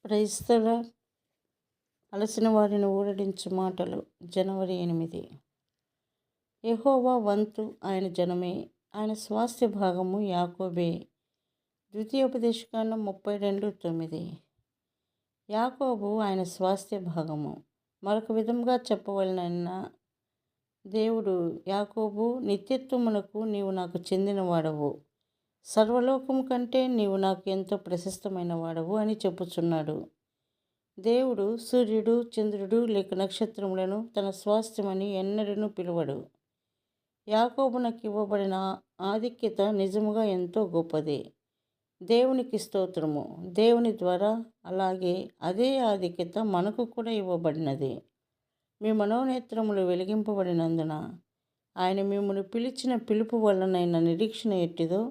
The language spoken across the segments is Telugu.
క్రైస్తవ అలసిన వారిని ఊరడించు మాటలు. జనవరి 8. యెహోవా వంతు ఆయన జనమే, ఆయన స్వాస్థ్య భాగము యాకోబే. ద్వితీయోపదేశకాండం 32:9. యాకోబు ఆయన స్వాస్థ్య భాగము. మరొక విధంగా చెప్పవలనన్నా, దేవుడు యాకోబు, నిత్యత్వమునకు నీవు నాకు చెందినవాడవు, సర్వలోకము కంటే నీవు నాకు ఎంతో ప్రశస్తమైన వాడవు అని చెప్పుచున్నాడు. దేవుడు సూర్యుడు, చంద్రుడు లేక నక్షత్రములను తన స్వాస్థ్యమని ఎన్నడూ పిలువడు. యాకోబునకు ఇవ్వబడిన ఆధిక్యత నిజముగా ఎంతో గొప్పది. దేవునికి స్తోత్రము. దేవుని ద్వారా అలాగే అదే ఆధిక్యత మనకు కూడా ఇవ్వబడినది. మీ మనోనేత్రములు వెలిగింపబడినందున ఆయన మిమ్మల్ని పిలిచిన పిలుపు వలనైన నిరీక్షణ ఎట్టిదో,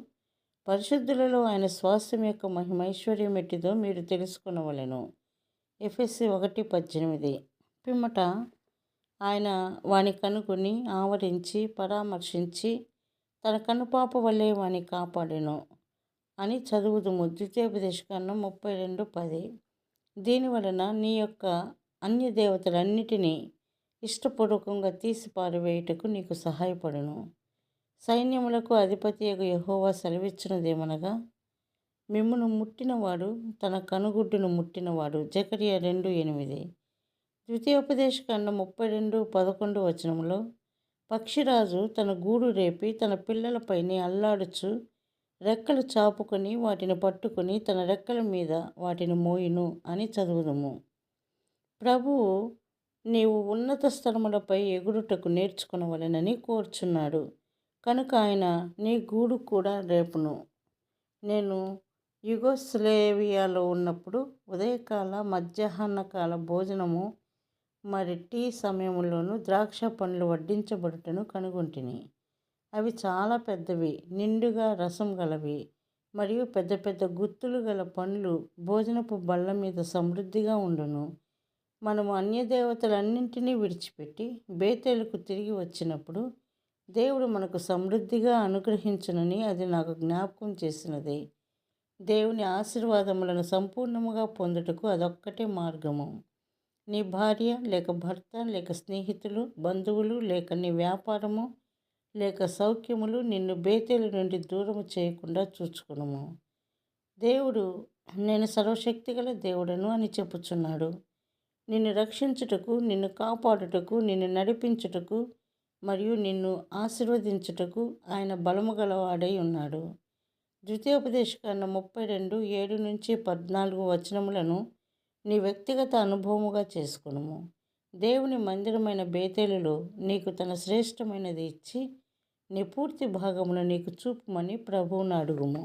పరిశుద్ధులలో ఆయన స్వాస్థ్యం యొక్క మహిమైశ్వర్యం ఎట్టిదో మీరు తెలుసుకొనవలెను. ఎఫెసీ 1:18. పిమ్మట ఆయన వాని కనుగొని ఆవరించి పరామర్శించి తన కనుపాప వలె వాని కాపాడెను అని చదువుదుము. ద్వితీయోపదేశకాండం 32:10. దీనివలన నీ యొక్క అన్య దేవతలన్నిటినీ ఇష్టపూర్వకంగా తీసి పారవేయుటకు నీకు సహాయపడును. సైన్యములకు అధిపతియగు యెహోవా సెలవిచ్చినదేమనగా, మిమ్మును ముట్టినవాడు తన కనుగుడ్డును ముట్టినవాడు. జకరియా 2:8. ద్వితీయోపదేశకాండం 32:11 పక్షిరాజు తన గూడు రేపి తన పిల్లలపైనే అల్లాడుచు రెక్కలు చాపుకొని వాటిని పట్టుకొని తన రెక్కల మీద వాటిని మోయును అని చదువుదుము. ప్రభువు నీవు ఉన్నత స్థలములపై ఎగురుటకు నేర్చుకొనవలెనని కోరుచున్నాడు. కనుక ఆయన నీ గూడు కూడా రేపును. నేను యుగోస్లేవియాలో ఉన్నప్పుడు ఉదయకాల మధ్యాహ్నకాల భోజనము మరి టీ సమయంలోనూ ద్రాక్ష పండ్లు వడ్డించబడుటను కనుగొంటిని. అవి చాలా పెద్దవి, నిండుగా రసం గలవి, మరియు పెద్ద పెద్ద గుత్తులు గల పండ్లు భోజనపు బల్ల మీద సమృద్ధిగా ఉండును. మనము అన్యదేవతలన్నింటినీ విడిచిపెట్టి బేతేలుకు తిరిగి వచ్చినప్పుడు దేవుడు మనకు సమృద్ధిగా అనుగ్రహించునని అది నాకు జ్ఞాపకం చేసినది. దేవుని ఆశీర్వాదములను సంపూర్ణముగా పొందుటకు అదొక్కటే మార్గము. నీ భార్య లేక భర్త లేక స్నేహితులు, బంధువులు లేక నీ వ్యాపారము లేక సౌఖ్యములు నిన్ను బేతేలు నుండి దూరము చేయకుండా చూచుకునుము. దేవుడు నేను సర్వశక్తిగల దేవుడను అని చెప్పుచున్నాడు. నిన్ను రక్షించుటకు, నిన్ను కాపాడుటకు, నిన్ను నడిపించుటకు మరియు నిన్ను ఆశీర్వదించుటకు ఆయన బలము గలవాడై ఉన్నాడు. ద్వితీయోపదేశకాండం 32:7-14 నీ వ్యక్తిగత అనుభవముగా చేసుకునుము. దేవుని మందిరమైన బేతేలులో నీకు తన శ్రేష్టమైనది ఇచ్చి నీ పూర్తి భాగమును నీకు చూపుమని ప్రభువును అడుగుము.